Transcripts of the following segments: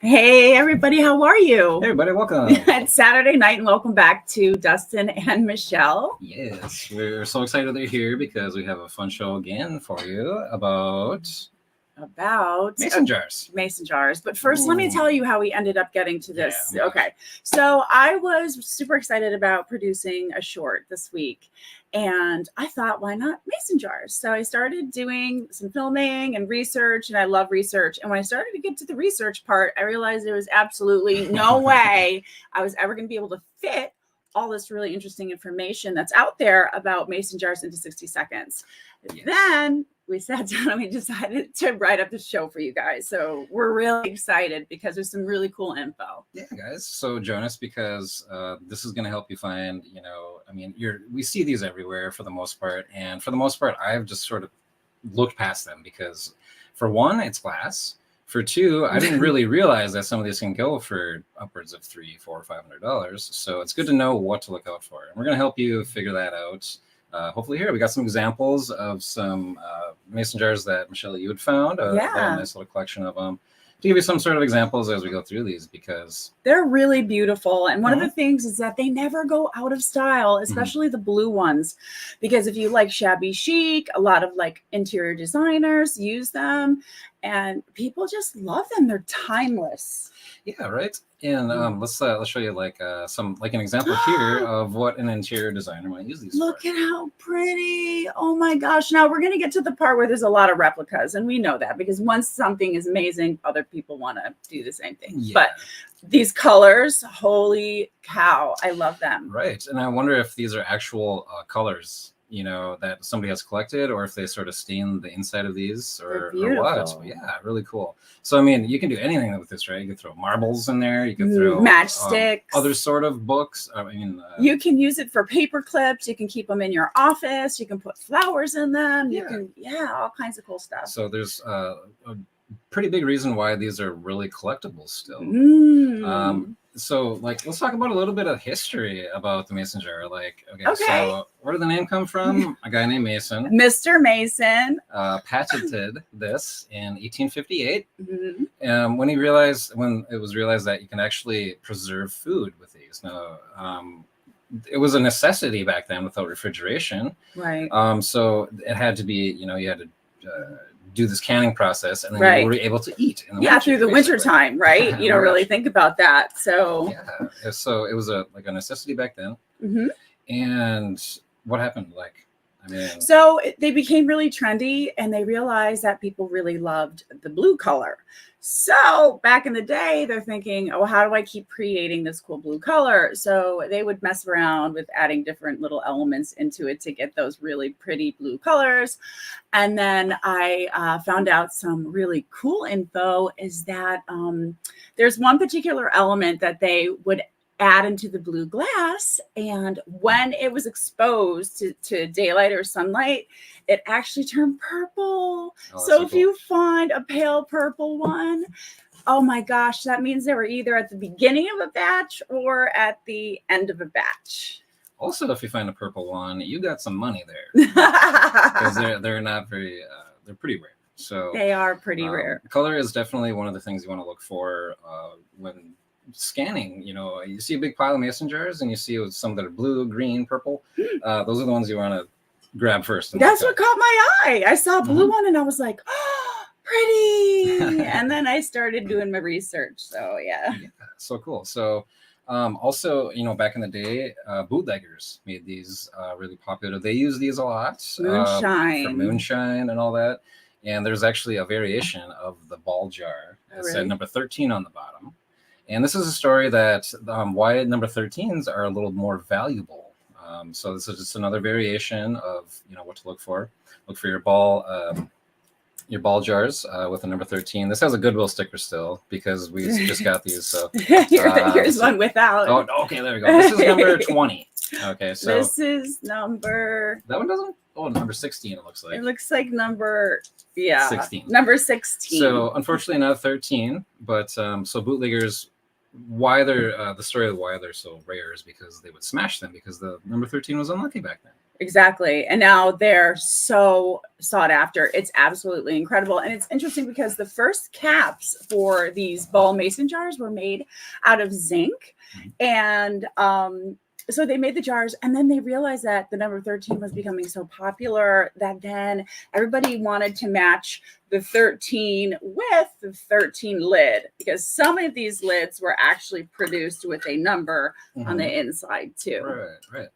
Hey everybody, how are you? Hey everybody, welcome. It's Saturday night and welcome back to Dustin and Michelle. Yes, we're so excited they're here because we have a fun show again for you about mason jars. Mason jars. But first, let me tell you how we ended up getting to this. Yeah, okay. So I was super excited about producing a short this week. And I thought, why not mason jars? So I started doing some filming and research, and I love research. And when I started to get to the research part, I realized there was absolutely no way I was ever going to be able to fit all this really interesting information that's out there about mason jars into 60 seconds. Yes. Then we sat down and we decided to write up the show for you guys. So we're really excited because there's some really cool info. Yeah, guys. So join us because this is going to help you find, we see these everywhere for the most part. And for the most part, I've just sort of looked past them because for one, it's glass. For two, I didn't really realize that some of these can go for upwards of $300, $400, $500. So it's good to know what to look out for. And we're going to help you figure that out. Hopefully here we got some examples of some mason jars that Michelle, you had found. A nice little collection of them to give you some sort of examples as we go through these because they're really beautiful. And one of the things is that they never go out of style, especially the blue ones, because if you like shabby chic, a lot of like interior designers use them and people just love them. They're timeless. Yeah, right. And let's show you like an example here of what an interior designer might use these Look for. at how pretty. Oh my gosh. Now we're going to get to the part where there's a lot of replicas, and we know that because once something is amazing, other people want to do the same thing. Yeah. But these colors, holy cow, I love them. Right. And I wonder if these are actual colors, that somebody has collected, or if they sort of stain the inside of these or what. But yeah, really cool. So, I mean, you can do anything with this, right? You can throw marbles in there. You can throw matchsticks, other sort of books. I mean, you can use it for paper clips. You can keep them in your office. You can put flowers in them. You can, all kinds of cool stuff. So there's a pretty big reason why these are really collectible still. So like, let's talk about a little bit of history about the mason jar. Like, okay. So where did the name come from? A guy named Mason. Mr. Mason. Patented this in 1858. When it was realized that you can actually preserve food with these. Now, it was a necessity back then without refrigeration. Right. So it had to be, you had to do this canning process, and then you were able to eat in the winter, through the winter time, right? You don't really think about that. So so it was a necessity back then. And what happened? So they became really trendy, and they realized that people really loved the blue color. So back in the day, they're thinking, oh, how do I keep creating this cool blue color? So they would mess around with adding different little elements into it to get those really pretty blue colors. And then I found out some really cool info is that there's one particular element that they would add into the blue glass, and when it was exposed to daylight or sunlight, it actually turned purple. So if you find a pale purple one, oh my gosh, that means they were either at the beginning of a batch or at the end of a batch. Also, if you find a purple one, you got some money there because they're not very they're pretty rare. So they are pretty rare. Color is definitely one of the things you want to look for when scanning. You see a big pile of mason jars and you see some that are blue, green, purple. Those are the ones you want to grab first. That's what caught my eye. I saw a blue one and I was like, oh, pretty. And then I started doing my research. So yeah, so cool. So also, back in the day, bootleggers made these really popular. They use these a lot for moonshine and all that. And there's actually a variation of the ball jar. It said number 13 on the bottom. And this is a story that why number 13s are a little more valuable. So this is just another variation of what to look for. Look for your ball jars with a number 13. This has a Goodwill sticker still because we just got these. So here's one without. Oh, okay, there we go. This is number 20. Okay, so this is number. That one doesn't. Oh, number 16. It looks like. It looks like number 16. Number 16. So unfortunately not 13, but so bootleggers. Why they're the story of why they're so rare is because they would smash them because the number 13 was unlucky back then. Exactly. And now they're so sought after. It's absolutely incredible. And it's interesting because the first caps for these ball mason jars were made out of zinc. And so they made the jars, and then they realized that the number 13 was becoming so popular that then everybody wanted to match the 13 with the 13 lid, because some of these lids were actually produced with a number on the inside too. Right.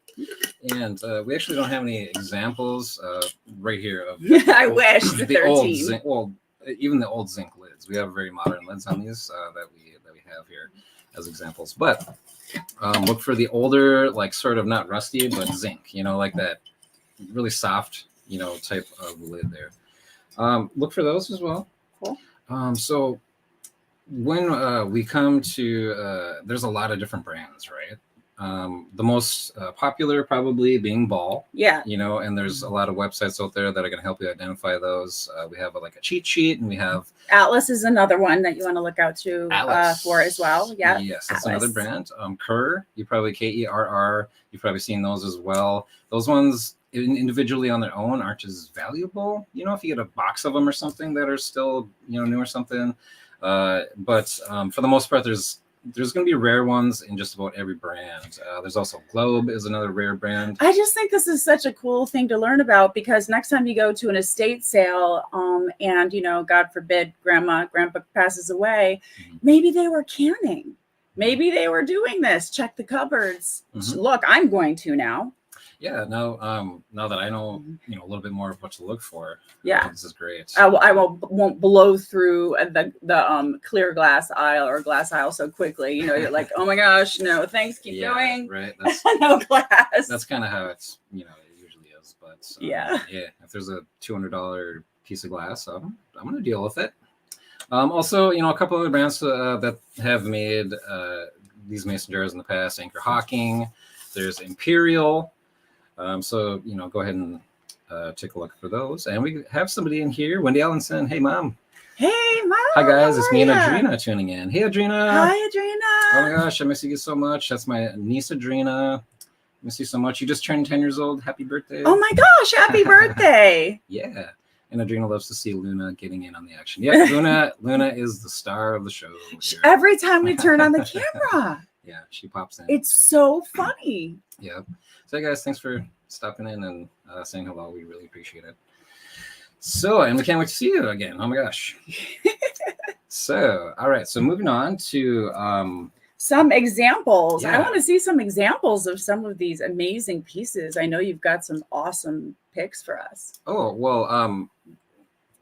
And we actually don't have any examples right here of I wish the 13. Old zinc, well, even the old zinc lids. We have very modern lids on these that we have here as examples. But look for the older, like sort of not rusty, but zinc, like that really soft, type of lid there. Look for those as well. Cool. So when we come to, there's a lot of different brands, right? The most popular probably being Ball. Yeah. And there's a lot of websites out there that are going to help you identify those. We have like a cheat sheet, and we have Atlas is another one that you want to look out to for as well. Yeah. Yes, that's another brand. Kerr, you probably Kerr. You've probably seen those as well. Those ones individually on their own aren't as valuable. If you get a box of them or something that are still new or something. But for the most part, there's going to be rare ones in just about every brand. There's also Globe is another rare brand. I just think this is such a cool thing to learn about, because next time you go to an estate sale and, God forbid, grandpa passes away, maybe they were canning. Maybe they were doing this. Check the cupboards. Look, I'm going to now. Yeah, now that I know, a little bit more of what to look for. Yeah, this is great. I won't blow through the clear glass aisle or glass aisle so quickly. You're like, oh my gosh, no, thanks, keep going. Right. That's no glass. That's kind of how it's it usually is. But yeah, if there's a $200 piece of glass, I'm going to deal with it. Also, a couple other brands that have made these mason jars in the past: Anchor Hawking. There's Imperial. So, go ahead and take a look for those. And we have somebody in here, Wendy Allenson. Hey, Mom. Hey, Mom. Hi, guys. It's me and Adrena tuning in. Hey, Adrena. Hi, Adrena. Oh, my gosh. I miss you so much. That's my niece, Adrena. Miss you so much. You just turned 10 years old. Happy birthday. Oh, my gosh. Happy birthday. Yeah. And Adrena loves to see Luna getting in on the action. Yeah, Luna is the star of the show here. Every time we turn on the camera. Yeah, she pops in. It's so funny. Yeah. So, guys, thanks for stopping in and saying hello. We really appreciate it. So, and we can't wait to see you again. Oh, my gosh. So, all right. So, moving on to some examples. Yeah. I want to see some examples of some of these amazing pieces. I know you've got some awesome picks for us. Oh, well,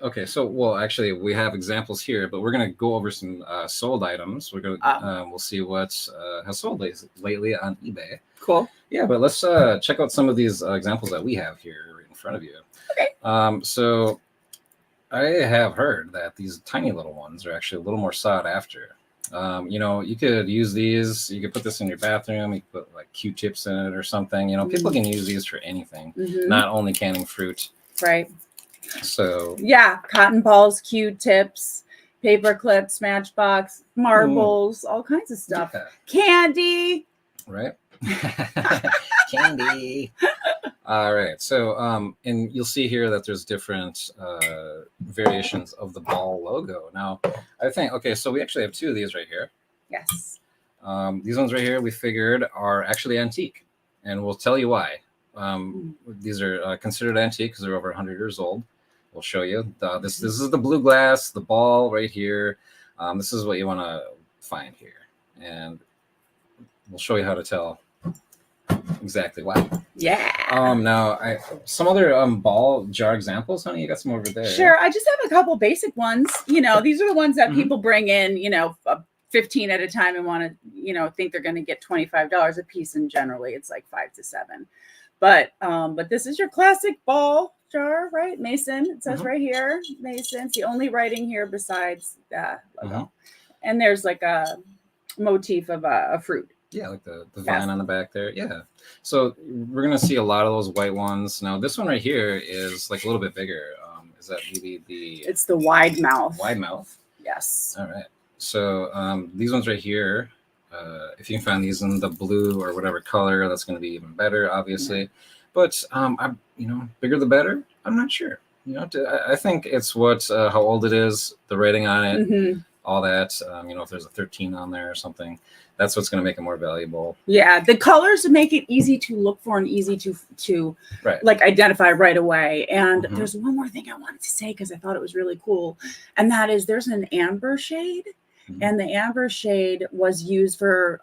okay, so actually we have examples here, but we're going to go over some sold items. We're going to we'll see what has sold lately on eBay. Cool. Yeah, but let's check out some of these examples that we have here in front of you. Okay. So I have heard that these tiny little ones are actually a little more sought after. You could use these. You could put this in your bathroom. You could put like Q-tips in it or something. People can use these for anything, not only canning fruit. Right. So yeah, cotton balls, Q-tips, paper clips, Matchbox, marbles, all kinds of stuff. Yeah. Candy. Right. Candy. All right. So, and you'll see here that there's different variations of the Ball logo. Now, I think, okay, so we actually have two of these right here. Yes. These ones right here, we figured are actually antique, and we'll tell you why. These are considered antique because they're over 100 years old. We'll show you. This is the blue glass, the Ball right here. This is what you want to find here, and we'll show you how to tell exactly why. Yeah. Now some other Ball jar examples, honey. You got some over there. Sure. I just have a couple basic ones. These are the ones that people bring in, 15 at a time and want to, think they're going to get $25 a piece. And generally it's like 5 to 7. But this is your classic Ball jar, right? Mason. It says right here, Mason. It's the only writing here besides that logo. And there's like a motif of a fruit. Yeah, like the vine on the back there. Yeah. So we're going to see a lot of those white ones. Now, this one right here is like a little bit bigger. Is that maybe It's the wide mouth. Wide mouth? Yes. All right. So these ones right here, if you can find these in the blue or whatever color, that's going to be even better, obviously. But bigger the better. I'm not sure. I think it's what how old it is, the rating on it, all that. If there's a 13 on there or something, that's what's going to make it more valuable. Yeah, the colors make it easy to look for and easy to like identify right away. And there's one more thing I wanted to say because I thought it was really cool, and that is there's an amber shade, and the amber shade was used for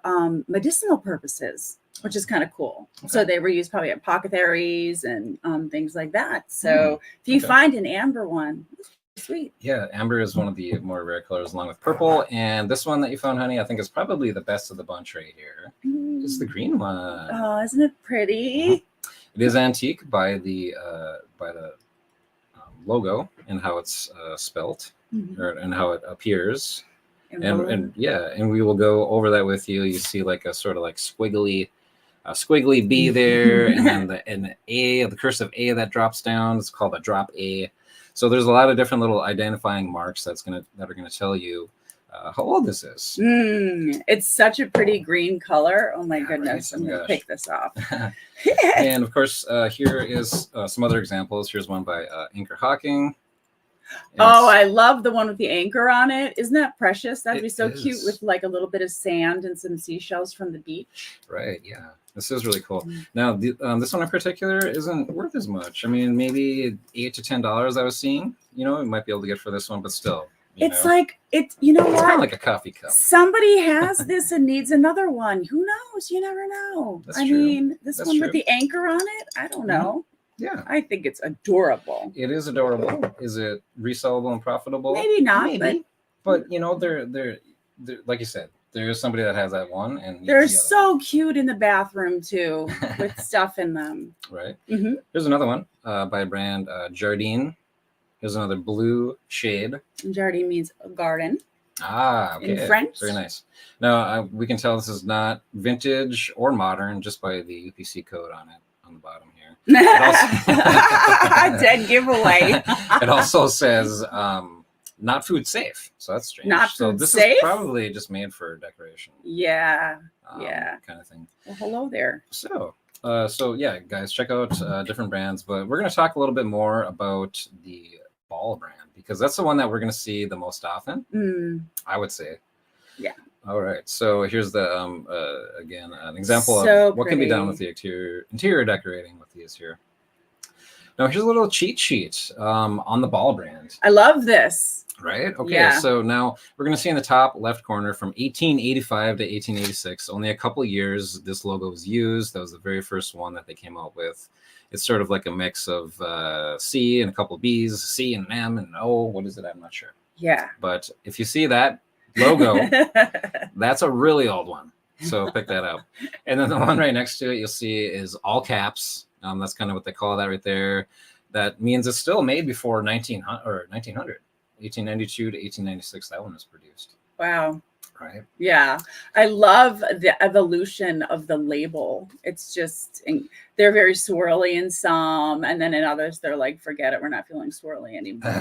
medicinal purposes, which is kind of cool. Okay. So they were used probably at apothecaries and things like that. So if you find an amber one, sweet. Yeah, amber is one of the more rare colors along with purple. And this one that you found, honey, I think is probably the best of the bunch right here. It's the green one. Oh, isn't it pretty? It is antique by the logo and how it's spelt and how it appears. And we will go over that with you. You see like a sort of like squiggly B there, and then the A, the cursive A that drops down. It's called a drop A. So there's a lot of different little identifying marks that are gonna tell you how old this is. It's such a pretty green color. Oh my goodness! Right? I'm gonna pick this off. And of course, here is some other examples. Here's one by Anchor Hawking. I love the one with the anchor on it. Isn't that precious? That'd be so cute with like a little bit of sand and some seashells from the beach. Right. Yeah. This is really cool. Now, this one in particular isn't worth as much. I mean, maybe $8 to $10 I was seeing. We might be able to get for this one, but still. It's like it's kind of like a coffee cup. Somebody has this and needs another one. Who knows? You never know. That's true. This one with the anchor on it. I don't know. Yeah, I think it's adorable. It is adorable. Is it resellable and profitable? Maybe not. But they're like you said. There is somebody that has that one, and they're so cute in the bathroom too, with stuff in them. Right. Here's another one by a brand Jardine. Here's another blue shade. Jardine means garden. Okay. In French. Very nice. Now we can tell this is not vintage or modern just by the UPC code on it on the bottom here. Dead giveaway. It also says not food safe, so that's strange. Not so food this safe? is probably just made for decoration. Yeah. Kind of thing. Well, hello there. So yeah, guys, check out different brands, but we're going to talk a little bit more about the Ball brand because that's the one that we're going to see the most often. I would say. Yeah. All right. So here's the again an example of what can be done with the interior decorating with these here. Now here's a little cheat sheet on the Ball brand. I love this. Right. Okay. Yeah. So now we're going to see in the top left corner from 1885 to 1886. Only a couple of years this logo was used. That was the very first one that they came out with. It's sort of like a mix of C and a couple of B's, C and an M and an O. What is it? I'm not sure. Yeah. But if you see that logo, that's a really old one. So pick that up. And then the one right next to it, you'll see is all caps. That's kind of what they call that right there. That means it's still made before 1900. 1892 to 1896, that one was produced. Wow. Right. Yeah. I love the evolution of the label. It's just, they're very swirly in some, and then in others, they're like, forget it. We're not feeling swirly anymore.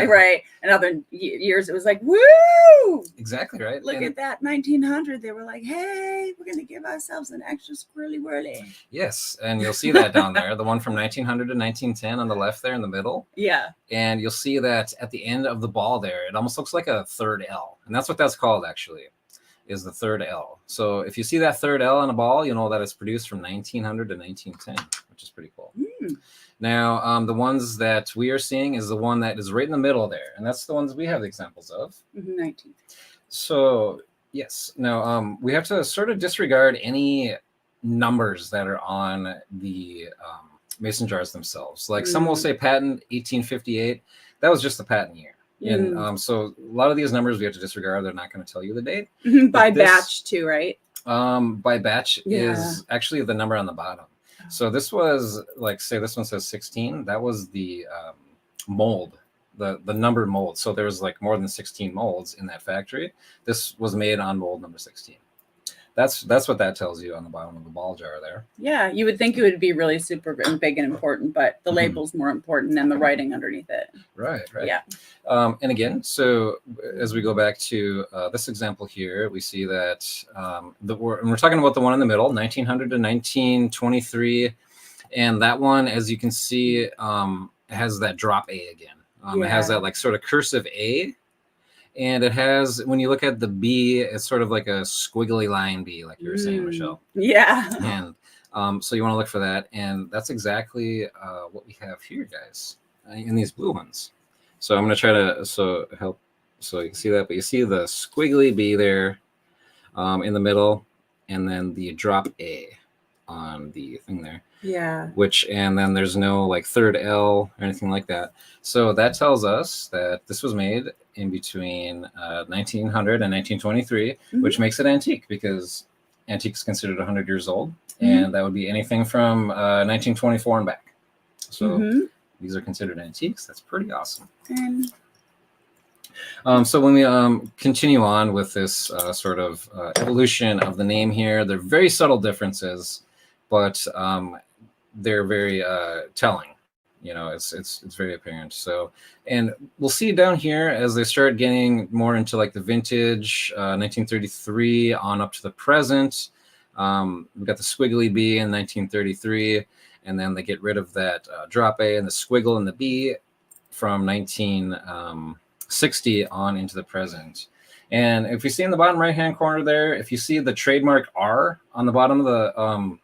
Right. In other years, it was like, woo! Exactly, right. Look at that 1900. They were like, hey, we're going to give ourselves an extra squirrely whirly. Yes. And you'll see that down there, the one from 1900 to 1910 on the left there in the middle. Yeah. And you'll see that at the end of the ball there, it almost looks like a third L. And that's what that's called, actually, is the third L. So if you see that third L on a ball, you'll know that it's produced from 1900 to 1910, which is pretty cool. Now, the ones that we are seeing is the one that is right in the middle there. And that's the ones we have examples of. 19. So, yes. Now, we have to sort of disregard any numbers that are on the mason jars themselves. Like some will say patent 1858. That was just the patent year. And so a lot of these numbers we have to disregard. They're not going to tell you the date. By batch too, right? By batch is actually the number on the bottom. So this was like, say this one says 16. That was the mold, the numbered mold. So there was like more than 16 molds in that factory. This was made on mold number 16. That's what that tells you on the bottom of the ball jar there. Yeah, you would think it would be really super big and important, but the label's more important than the writing underneath it. Right. Yeah. And again, so as we go back to this example here, we see that we're talking about the one in the middle, 1900 to 1923. And that one, as you can see, has that drop A again. It has that like sort of cursive A. And it has, when you look at the B, it's sort of like a squiggly line B, like you were saying, Michelle. Yeah. And so you want to look for that. And that's exactly what we have here, guys, in these blue ones. So I'm going to try to help so you can see that. But you see the squiggly B there in the middle, and then the drop A on the thing there. Yeah. And then there's no like third L or anything like that. So that tells us that this was made in between 1900 and 1923, which makes it antique because antique is considered 100 years old. And that would be anything from 1924 and back. So these are considered antiques. That's pretty awesome. So when we continue on with this sort of evolution of the name here, they're very subtle differences, but they're very telling. You know, it's very apparent. So, and we'll see down here as they start getting more into like the vintage 1933 on up to the present. We've got the squiggly B in 1933, and then they get rid of that drop A and the squiggle and the B from 1960 on into the present. And if you see in the bottom right hand corner there, if you see the trademark R on the bottom of the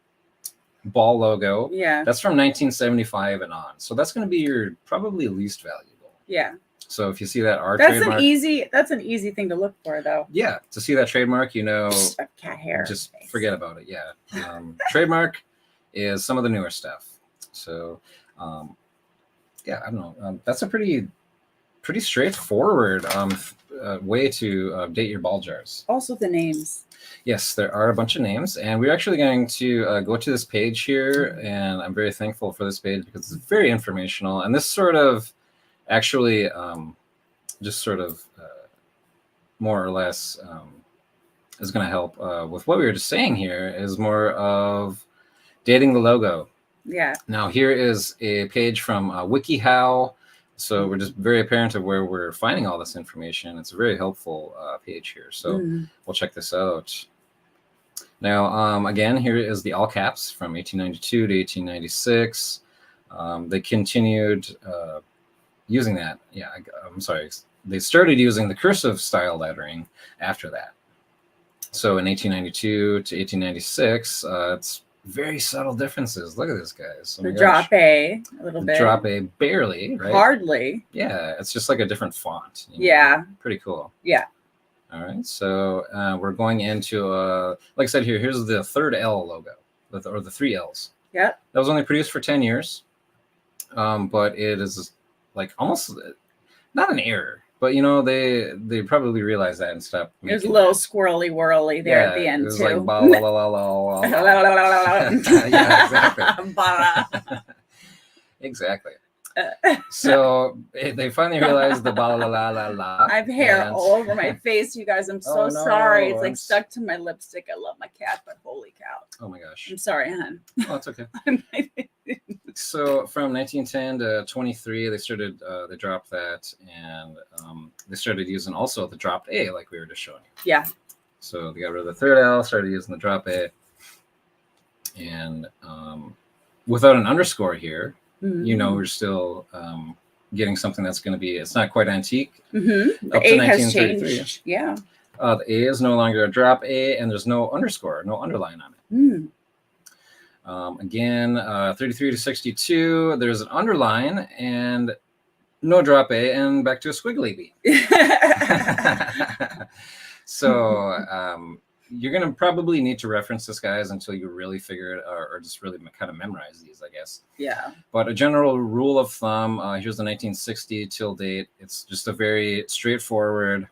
ball logo, that's from 1975 and on. So that's going to be your probably least valuable. Yeah. So if you see that R trademark, that's an easy thing to look for, though. Yeah, to see that trademark, you know, cat hair. Just forget about it. Yeah. Trademark is some of the newer stuff. So yeah, I don't know. That's a pretty straightforward way to date your ball jars. Also the names. Yes, there are a bunch of names, and we're actually going to go to this page here, and I'm very thankful for this page because it's very informational, and this sort of actually just sort of more or less is going to help with what we were just saying here is more of dating the logo. Yeah. Now here is a page from WikiHow. So we're just very apparent of where we're finding all this information. It's a very helpful page here. So we'll check this out. Now, again, here is the all caps from 1892 to 1896. They continued using that. Yeah, I'm sorry. They started using the cursive style lettering after that. So in 1892 to 1896, it's very subtle differences. Look at this, guys. Oh the drop A, a little bit. Drop A, barely, right? Hardly. Yeah, it's just like a different font. Yeah. Pretty cool. Yeah. All right, so we're going into, like I said here, here's the third L logo, or the three L's. Yep. That was only produced for 10 years, but it is like almost not an error. But you know they probably realized that and stopped. There's a little squirrely whirly there at the end it was too. Like la la la la la. Yeah, exactly. Exactly. So they finally realized the ba la la la la. I have hair all over my face, you guys. I'm so sorry. It's like stuck to my lipstick. I love my cat, but holy cow! Oh my gosh. I'm sorry, hon. Oh, it's okay. So from 1910 to 23, they dropped that, and they started using also the dropped A, like we were just showing you. Yeah. So they got rid of the third L, started using the drop A, and without an underscore here, you know, we're still getting something that's going to be, it's not quite antique. Up the A has changed. Yeah. The A is no longer a drop A, and there's no underscore, no underline on it. Again, 33 to 62, there's an underline and no drop A, and back to a squiggly B. So you're going to probably need to reference this, guys, until you really figure it or just really kind of memorize these, I guess. Yeah. But a general rule of thumb, here's the 1960 till date. It's just a very straightforward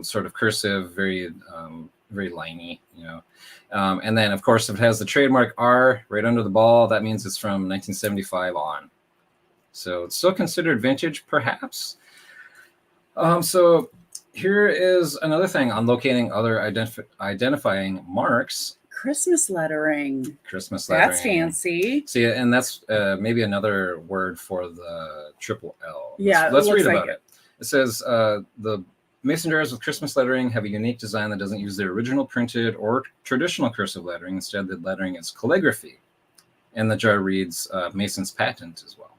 sort of cursive, very liney, you know. And then, of course, if it has the trademark R right under the ball, that means it's from 1975 on. So it's still considered vintage, perhaps. So here is another thing on locating other identifying marks. Christmas lettering. Christmas lettering. That's fancy. See, and that's maybe another word for the triple L. Yeah, let's read about it. It says the mason jars with Christmas lettering have a unique design that doesn't use the original printed or traditional cursive lettering. Instead, the lettering is calligraphy. And the jar reads Mason's patent as well.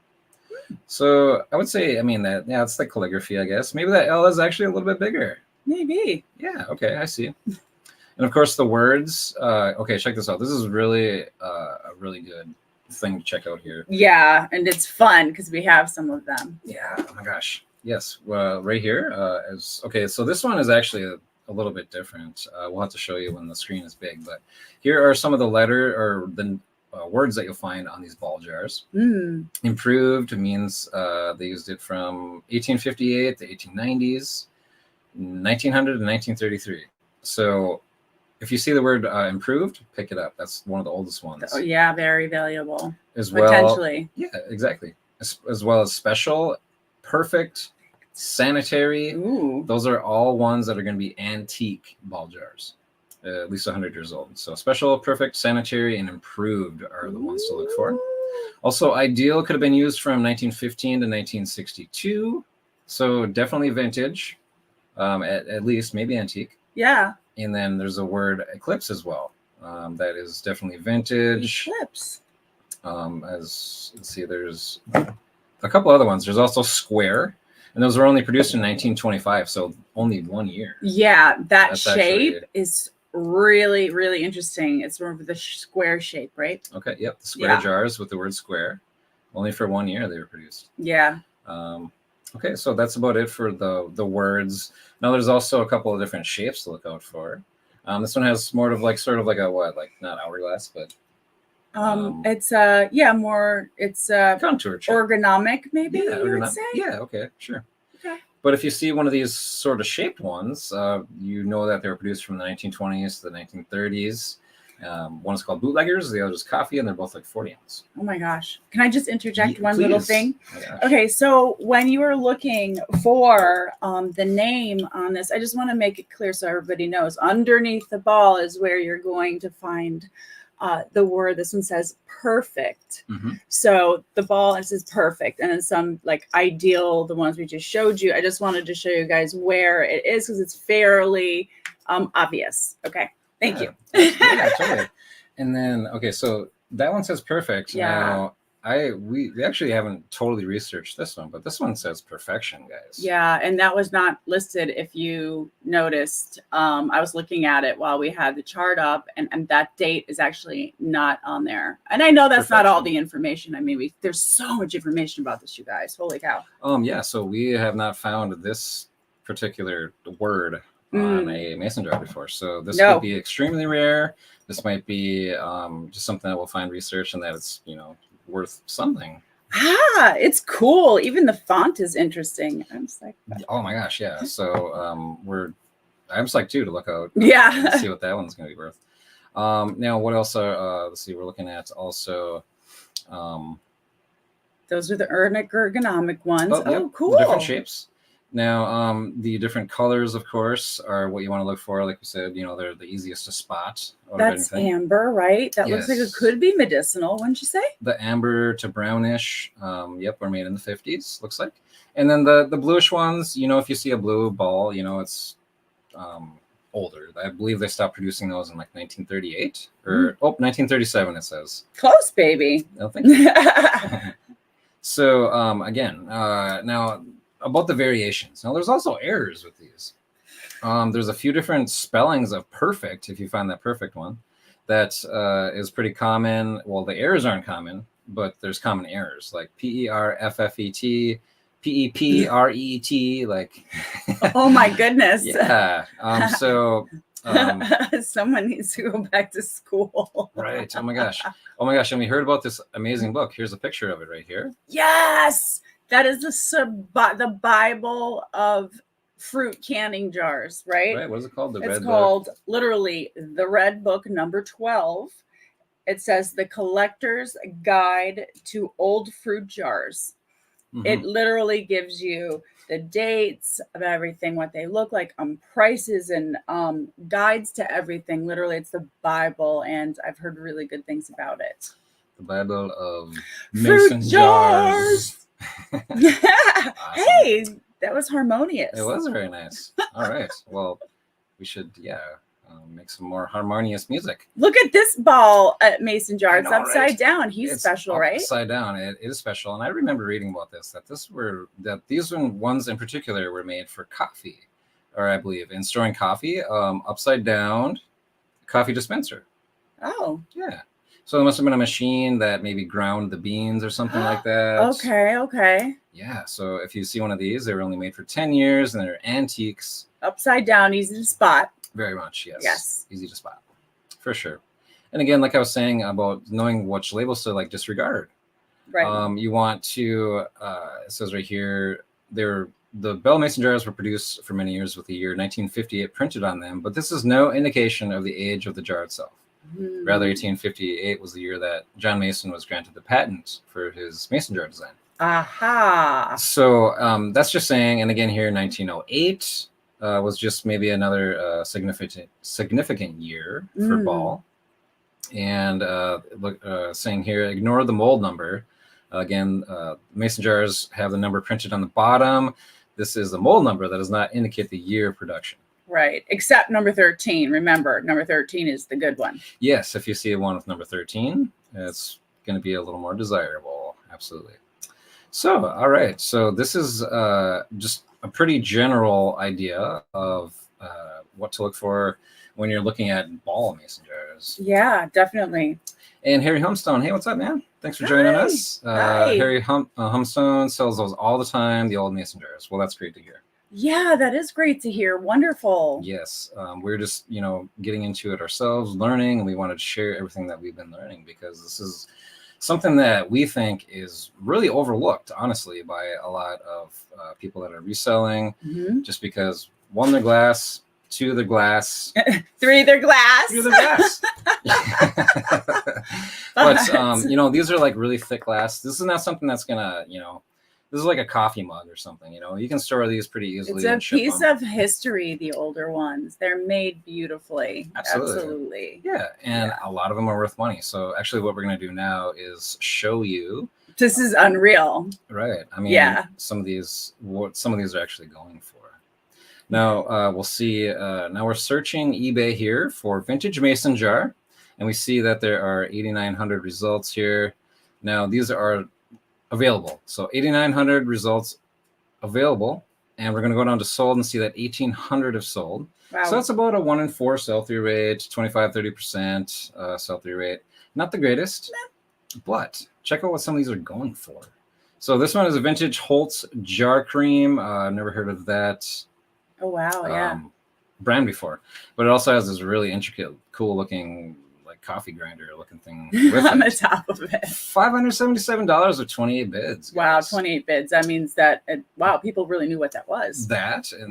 So I would say, I mean, it's the calligraphy, I guess. Maybe that L is actually a little bit bigger. Maybe. Yeah, okay, I see. And of course, the words. Okay, check this out. This is really a really good thing to check out here. Yeah, and it's fun because we have some of them. Yeah, oh my gosh. Yes, well, right here. Okay, so this one is actually a little bit different. We'll have to show you when the screen is big, but here are some of the words that you'll find on these ball jars. Improved means they used it from 1858 to 1890s, 1900 to 1933. So if you see the word improved, pick it up. That's one of the oldest ones. Oh yeah, very valuable. As well, potentially. Yeah, exactly. As well as special, perfect, sanitary. Ooh. Those are all ones that are going to be antique ball jars. At least 100 years old. So special, perfect, sanitary, and improved are the ones to look for. Also, ideal could have been used from 1915 to 1962. So definitely vintage, at least, maybe antique. Yeah. And then there's a word eclipse as well. That is definitely vintage. Eclipse. Let's see, there's a couple other ones. There's also square. And those were only produced in 1925. So only 1 year. Yeah, that's shape actually is really, really interesting. It's more of the square shape, right? Okay, yep. The square jars with the word square. Only for 1 year they were produced. Yeah. Okay, so that's about it for the words. Now there's also a couple of different shapes to look out for. This one has more of sort of like a what, like not hourglass, but it's more it's contour shape. Ergonomic, maybe. Yeah, you would say? Yeah, okay, sure. Okay. But if you see one of these sort of shaped ones, you know that they were produced from the 1920s to the 1930s. One is called bootleggers, the other is coffee, and they're both like 40 ounce. Oh my gosh. Can I just interject one little thing? Oh, okay, so when you were looking for the name on this, I just want to make it clear so everybody knows. Underneath the ball is where you're going to find the word. This one says perfect. So the ball, it says perfect. And then some like ideal, the ones we just showed you. I just wanted to show you guys where it is because it's fairly obvious. Okay. Thank you. Yeah, totally. And then, okay, so that one says perfect. Yeah. Now, we actually haven't totally researched this one, but this one says perfection, guys. Yeah, and that was not listed if you noticed. I was looking at it while we had the chart up, and that date is actually not on there. And I know that's not all the information. I mean, there's so much information about this, you guys. Holy cow. Yeah, so we have not found this particular word on a mason jar before, so this could be extremely rare. This might be just something that we'll find research and that it's worth something. It's cool. Even the font is interesting. I'm just like, oh my gosh, yeah. So I'm psyched too to look out and see what that one's going to be worth. Now what else are let's see, we're looking at also those are the ergonomic ones. Cool. The different shapes. Now, the different colors, of course, are what you want to look for. Like we said, they're the easiest to spot. That's amber, right? That looks like it could be medicinal, wouldn't you say? The amber to brownish, were made in the 50s, looks like. And then the bluish ones, if you see a blue ball, it's older. I believe they stopped producing those in like 1938 or 1937, it says. Close, baby. I think so. So, again, now about the variations. Now, there's also errors with these. There's a few different spellings of perfect, if you find that perfect one, that is pretty common. Well, the errors aren't common, but there's common errors like PERFFET, PEPRET, like. Oh my goodness. Yeah. Someone needs to go back to school. Right. Oh my gosh. And we heard about this amazing book. Here's a picture of it right here. Yes. That is the Bible of fruit canning jars, right? Right. What is it called? It's called literally the Red Book, number 12. It says the Collector's Guide to Old Fruit Jars. It literally gives you the dates of everything, what they look like, prices and guides to everything. Literally, it's the Bible, and I've heard really good things about it. The Bible of mason jars. Awesome. Hey, that was harmonious. It was very nice. All right. Well, we should, make some more harmonious music. Look at this ball at Mason jar. It's upside down. It's special, right? Upside down. It is special. And I remember reading about this, that these ones in particular were made for coffee, or I believe in storing coffee. Upside down coffee dispenser. Oh. Yeah. So there must have been a machine that maybe ground the beans or something like that. Okay. Yeah. So if you see one of these, they were only made for 10 years and they're antiques. Upside down, easy to spot. Very much, yes. Yes. Easy to spot, for sure. And again, like I was saying about knowing which labels to like disregard. Right. You want to, it says right here, the Bell Mason jars were produced for many years with the year 1958 printed on them, but this is no indication of the age of the jar itself. Rather, 1858 was the year that John Mason was granted the patent for his mason jar design. Aha. So that's just saying, and again here, 1908 was just maybe another significant year for Ball. And saying here, ignore the mold number. Again, mason jars have the number printed on the bottom. This is the mold number that does not indicate the year of production. Right. Except number 13. Remember, number 13 is the good one. Yes. If you see one with number 13, it's going to be a little more desirable. Absolutely. So, all right. So this is just a pretty general idea of what to look for when you're looking at Ball mason jars. Yeah, definitely. And Harry Humstone. Hey, what's up, man? Thanks for joining us. Harry Humstone sells those all the time, the old mason jars. Well, that's great to hear. Yeah, that is great to hear. Wonderful. Yes. We're just, getting into it ourselves, learning, and we wanted to share everything that we've been learning because this is something that we think is really overlooked, honestly, by a lot of people that are reselling, just because one, they're glass, two, they're glass, three, they're glass. Three, they're glass. But, these are like really thick glass. This is not something that's going to, this is like a coffee mug or something, you can store these pretty easily. It's a piece of history, the older ones. They're made beautifully. Absolutely. Yeah. And a lot of them are worth money. So actually what we're going to do now is show you. This is unreal. Right. I mean, some of these are actually going for. Now we'll see. Now we're searching eBay here for vintage mason jar. And we see that there are 8,900 results here. Now these are available. So 8,900 results available. And we're going to go down to sold and see that 1,800 have sold. Wow. So that's about a 1 in 4 sell-through rate, 25-30% sell-through rate. Not the greatest, but check out what some of these are going for. So this one is a vintage Holtz jar cream. I've never heard of that. Oh, wow. Brand before. But it also has this really intricate, cool looking coffee grinder looking thing with on the top of it. $577 with 28 bids. Wow, 28 bids. That means that people really knew what that was. That's a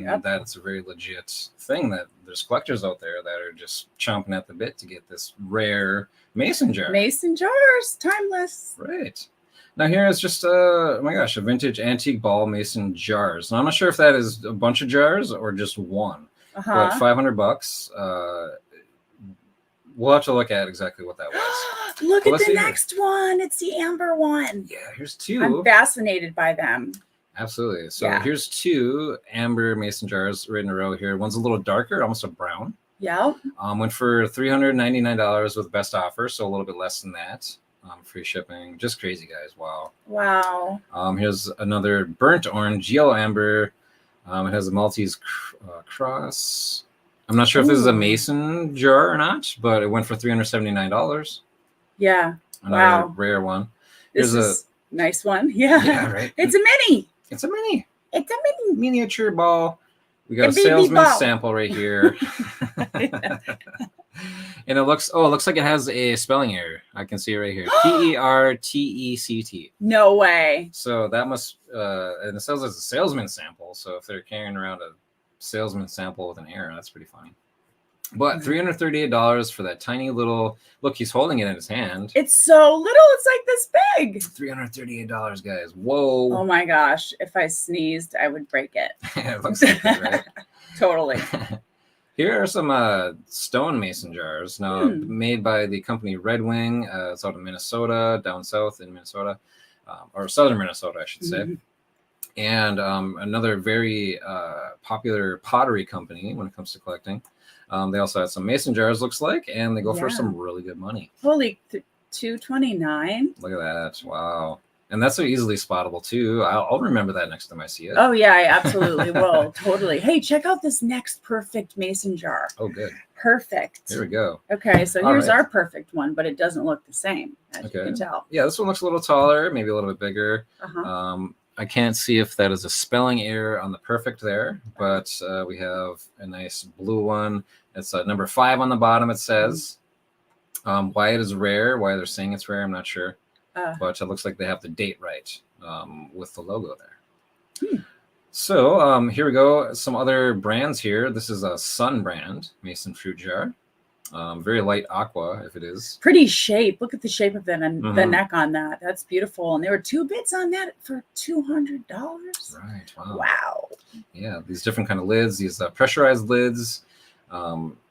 very legit thing that there's collectors out there that are just chomping at the bit to get this rare mason jar. Mason jars, timeless. Right. Now here is just oh my gosh, a vintage antique Ball mason jars. Now I'm not sure if that is a bunch of jars or just one. But $500. We'll have to look at exactly what that was. Look at the next one. It's the amber one. Yeah, here's two. I'm fascinated by them. Absolutely. So here's two amber mason jars right in a row here. One's a little darker, almost a brown. Yeah. Went for $399 with best offer, so a little bit less than that. Free shipping. Just crazy, guys. Wow. Wow. Here's another burnt orange, yellow amber. It has a Maltese cross. I'm not sure if this is a mason jar or not, but it went for $379. Yeah. Another rare one. This is a nice one. Yeah. Yeah, right. It's a mini. It's a mini. It's a mini. Miniature ball. We got a salesman's sample right here. And it looks like it has a spelling error. I can see it right here. P-E-R-T-E-C-T. No way. So that must, and it says it's a salesman sample. So if they're carrying around a salesman sample with an error, that's pretty funny. But $338 for that tiny little, look, he's holding it in his hand. It's so little, it's like this big. $338, guys. Whoa. Oh my gosh. If I sneezed, I would break it. It looks like that, right? Totally. Here are some stone mason jars, now made by the company Red Wing. It's out of Minnesota, down south in Minnesota, or southern Minnesota, I should say. And another very popular pottery company when it comes to collecting. They also had some mason jars, looks like, and they go for some really good money. Holy, $229. Look at that! Wow, and that's so easily spottable too. I'll remember that next time I see it. Oh yeah, I absolutely will. Totally. Hey, check out this next perfect mason jar. Oh, good. Perfect. Here we go. Okay, so here's our perfect one, but it doesn't look the same, as you can tell. Yeah, this one looks a little taller, maybe a little bit bigger. I can't see if that is a spelling error on the perfect there, but we have a nice blue one. It's number 5 on the bottom, it says. Why it is rare, why they're saying it's rare, I'm not sure. But it looks like they have the date right with the logo there. So here we go. Some other brands here. This is a Sun brand, Mason fruit jar. Very light aqua, if it is. Pretty shape. Look at the shape of the neck on that. That's beautiful. And there were 2 bits on that for $200. Right. Wow. Wow. Yeah, these different kind of lids, these pressurized lids.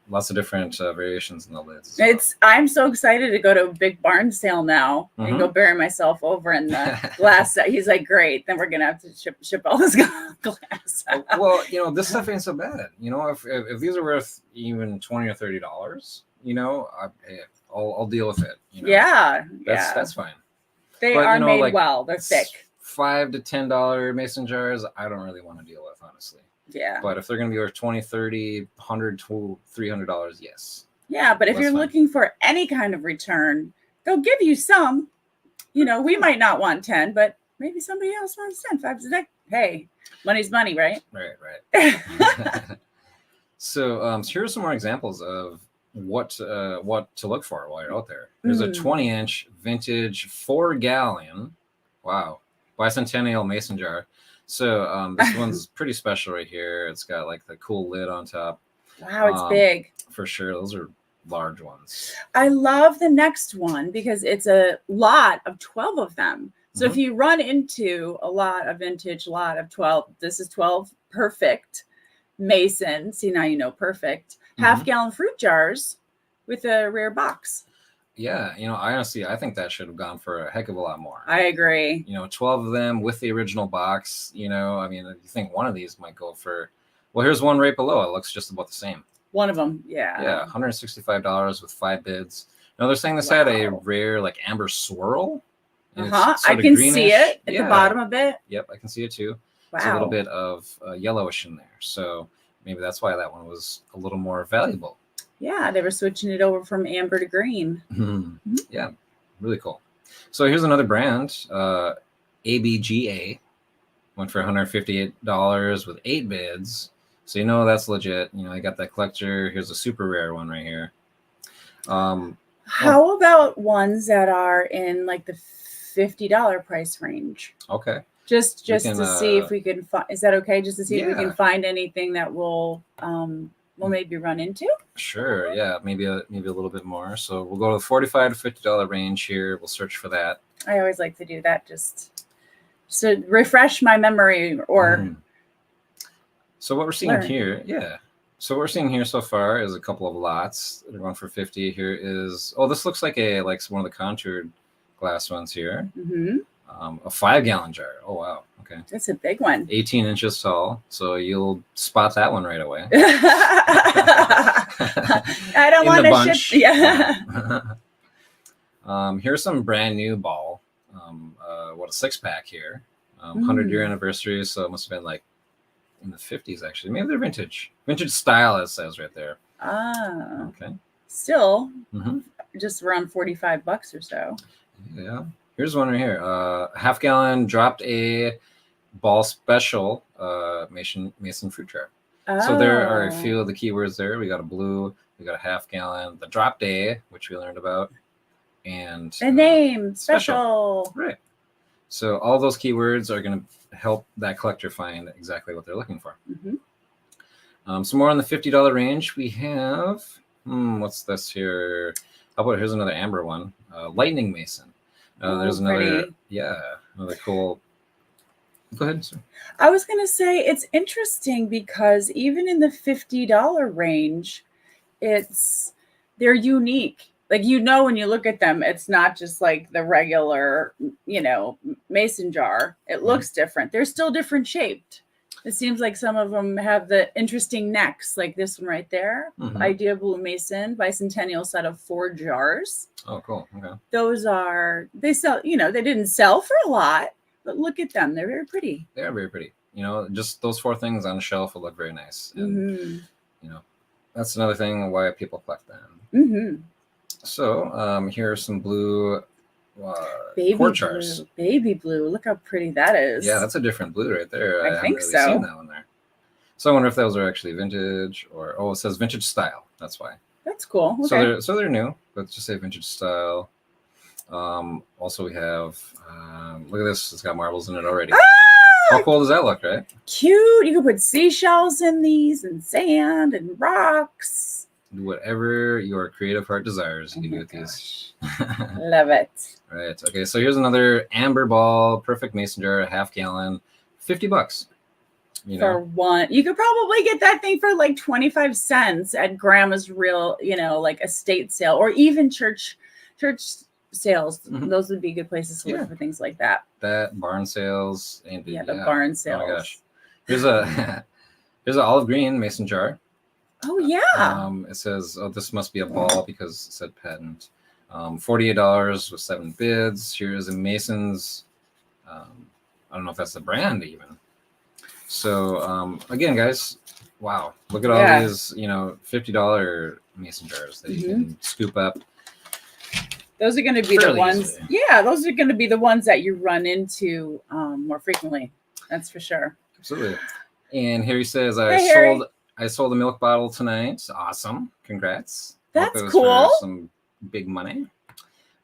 Lots of different variations in the lids. I'm so excited to go to a big barn sale now and go bury myself over in the glass. He's like, great. Then we're gonna have to ship all this glass out. Well, this stuff ain't so bad. If these are worth even $20 or $30, I'll deal with it. That's fine. They are made well. They're thick. $5 to $10 mason jars, I don't really want to deal with, honestly. Yeah. But if they're going to be worth $20, $30, $100 to $300, yes. Yeah, but if you're looking for any kind of return, they'll give you some. We might not want 10, but maybe somebody else wants 10. 5 is like, hey, money's money, right? Right. So here are some more examples of what to look for while you're out there. There's a 20-inch vintage 4-gallon, wow, bicentennial mason jar. So this one's pretty special right here. It's got like the cool lid on top. Wow, it's big. For sure. Those are large ones. I love the next one because it's a lot of 12 of them. So if you run into a vintage lot of 12, this is 12 perfect mason. See, now you know perfect. Half-gallon fruit jars with a rare box. Yeah, honestly, I think that should have gone for a heck of a lot more. I agree. 12 of them with the original box, you think one of these might go for, well, here's one right below. It looks just about the same. One of them, yeah. Yeah, $165 with 5 bids. Now they're saying this had a rare, like, amber swirl. I can see it at the bottom of it. Yep, I can see it too. Wow. It's a little bit of yellowish in there. So maybe that's why that one was a little more valuable. Yeah, they were switching it over from amber to green. Yeah, really cool. So here's another brand, ABGA, went for $158 with 8 bids. So that's legit. I got that collector. Here's a super rare one right here. How about ones that are in like the $50 price range? Okay. Just to see if we can find. Is that okay? Just to see if we can find anything that we'll maybe run into. Sure. Yeah. Maybe a little bit more. So we'll go to the $45 to $50 range here. We'll search for that. I always like to do that just to refresh my memory or. So what we're seeing here, So what we're seing here so far is a couple of lots. They're going for 50. Here is this looks like one of the contoured glass ones here. A 5-gallon jar. Oh wow. Okay. That's a big one. 18 inches tall. So you'll spot that one right away. I don't want to ship. Yeah. Here's some brand new ball. A 6-pack here. 100-year anniversary. So it must have been like in the 50s actually. Maybe they're vintage style, it says right there. Okay. Still just around $45 or so. Yeah. Here's one right here. Half-gallon dropped a ball special mason fruit jar. So there are a few of the keywords there. We got a blue, we got a half-gallon, the drop day, which we learned about, and the name special. Right. So all those keywords are going to help that collector find exactly what they're looking for. Some more on the $50 range. We have what's this here? How about here's another amber one, lightning mason. There's another another cool. Go ahead, sir. I was going to say it's interesting because even in the $50 range, they're unique. Like, when you look at them, it's not just like the regular, mason jar. It looks different. They're still different shaped. It seems like some of them have the interesting necks, like this one right there. Idea Blue Mason bicentennial set of 4 jars. Oh, cool. Okay. Those they sell, they didn't sell for a lot, but look at them. They're very pretty. They are very pretty. Just those 4 things on a shelf will look very nice. And, that's another thing why people collect them. So here are some blue quart jars. Baby blue. Look how pretty that is. Yeah, that's a different blue right there. I think haven't really so. seen that one there. So I wonder if those are actually vintage or it says vintage style. That's why. That's cool. Okay. So they're new. Let's just say vintage style. Also we have look at this. It's got marbles in it already. How cool does that look, right? Cute. You can put seashells in these and sand and rocks. Do whatever your creative heart desires. You can do with these. Love it. Right. Okay. So here's another amber ball, perfect mason jar, half gallon, $50. For one, you could probably get that thing for like 25 cents at grandma's real, like estate sale or even church sales. Those would be good places to look for things like that. That barn sales. The barn sales. Oh my gosh. Here's an olive green mason jar. Oh yeah. It says, this must be a ball because it said patent. $48 with 7 bids. Here's a Mason's. I don't know if that's the brand even. So again, guys, wow! Look at all these, $50 mason jars that you can scoop up. Those are going to be the ones. Easily. Yeah, those are going to be the ones that you run into more frequently. That's for sure. Absolutely. And Harry says, I sold a milk bottle tonight. Awesome. Congrats. That's cool. Some big money.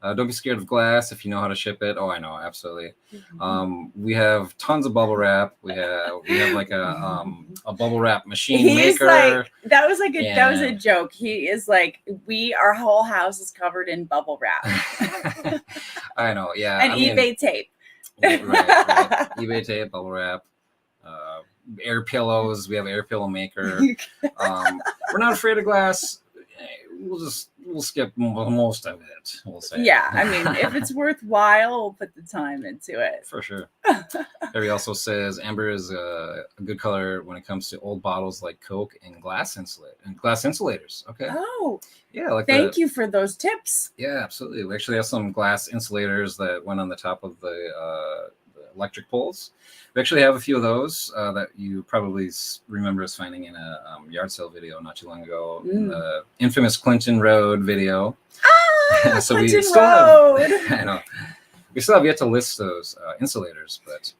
Don't be scared of glass if you know how to ship it. Oh, I know. Absolutely. We have tons of bubble wrap. We have like a bubble wrap machine maker. That was a joke. He is like, our whole house is covered in bubble wrap. I know. Yeah. And eBay tape. Right. eBay tape, bubble wrap. Air pillows. We have air pillow maker. We're not afraid of glass. We'll skip most of it. We'll say. Yeah, I mean, if it's worthwhile, we'll put the time into it. For sure. Harry also says amber is a good color when it comes to old bottles like Coke and glass insulators. Okay. Oh. Yeah. Thank you for those tips. Yeah, absolutely. We actually have some glass insulators that went on the top of the electric poles. We actually have a few of those that you probably remember us finding in a yard sale video not too long ago, the infamous Clinton Road video. So Clinton Road. I know. We still have yet to list those insulators, but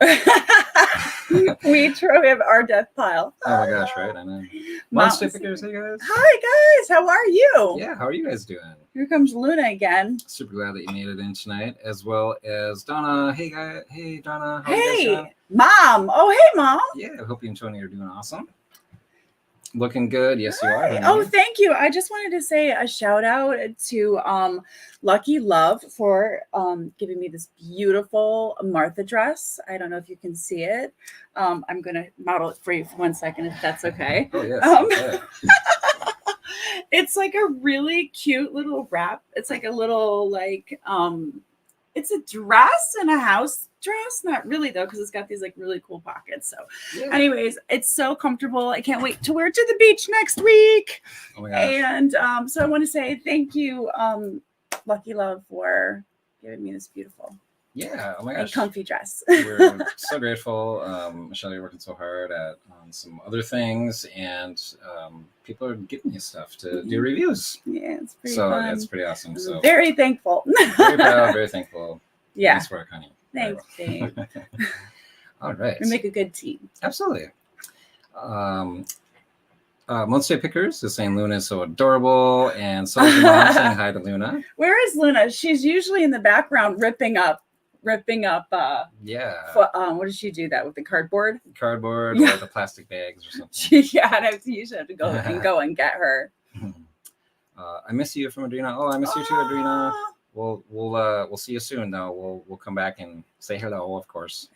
we have our death pile. Oh my gosh, right? I know. Monster Pickers, hey guys. Hi guys, how are you? Yeah, how are you guys doing? Here comes Luna again. Super glad that you made it in tonight, as well as Donna. Hey guys, hey Donna. How are you guys doing? Mom. Oh hey Mom. Yeah, I hope you and Tony are doing awesome. Looking good. Yes, you are. Oh, thank you. I just wanted to say a shout out to Lucky Love for giving me this beautiful Martha dress. I don't know if you can see it. I'm going to model it for you for 1 second, if that's okay. Oh, yes. It's like a really cute little wrap. It's like a little it's a dress and a house dress. Not really though, because it's got these like really cool pockets. So anyways, it's so comfortable. I can't wait to wear it to the beach next week. Oh my gosh. And so I want to say thank you, Lucky Love, for giving me this beautiful oh my gosh, comfy dress. We're so grateful. Michelle, you're working so hard at some other things, and people are giving you stuff to do reviews. Yeah, it's pretty fun. It's pretty awesome. So very thankful. Very proud, very thankful. Yeah. Nice work, honey. Thanks, babe. All right. We make a good team. Absolutely. Monster Pickers is saying Luna is so adorable, and so is your mom saying hi to Luna. Where is Luna? She's usually in the background ripping up what did she do that with the cardboard or the plastic bags or something? And I usually have to go and get her. I miss you from Adrena. Oh, I miss you too, Adrena. We'll see you soon though. We'll come back and say hello, of course,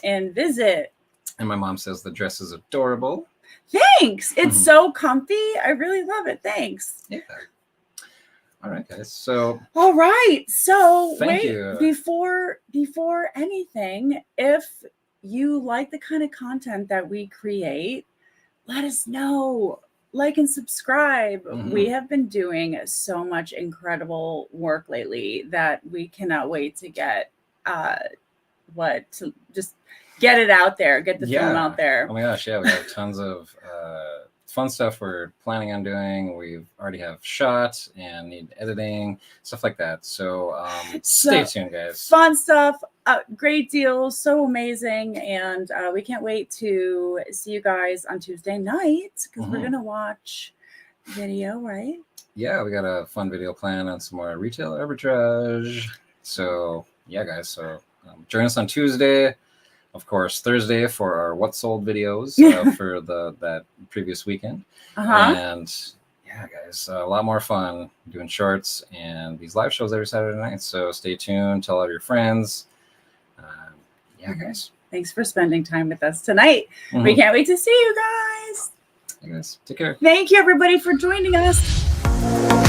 and visit. And my mom says the dress is adorable. Thanks. It's so comfy. I really love it. Thanks. Yeah. All right, guys. So all right. So thank wait, you. before anything, if you like the kind of content that we create, let us know. Like and subscribe. We have been doing so much incredible work lately that we cannot wait to get to just get it out there, get the film out there. Oh my gosh, yeah, we have tons of fun stuff we're planning on doing. We already have shots and need editing, stuff like that. So stay tuned, guys. Fun stuff, great deals, so amazing. And we can't wait to see you guys on Tuesday night because we're going to watch video, right? Yeah, we got a fun video plan on some more retail arbitrage. So yeah, guys, so join us on Tuesday. Of course, Thursday for our what sold videos for that previous weekend. And yeah, guys, a lot more fun doing shorts and these live shows every Saturday night. So stay tuned, tell all your friends. Yeah, guys. Thanks for spending time with us tonight. We can't wait to see you guys. Hey guys, take care. Thank you, everybody, for joining us.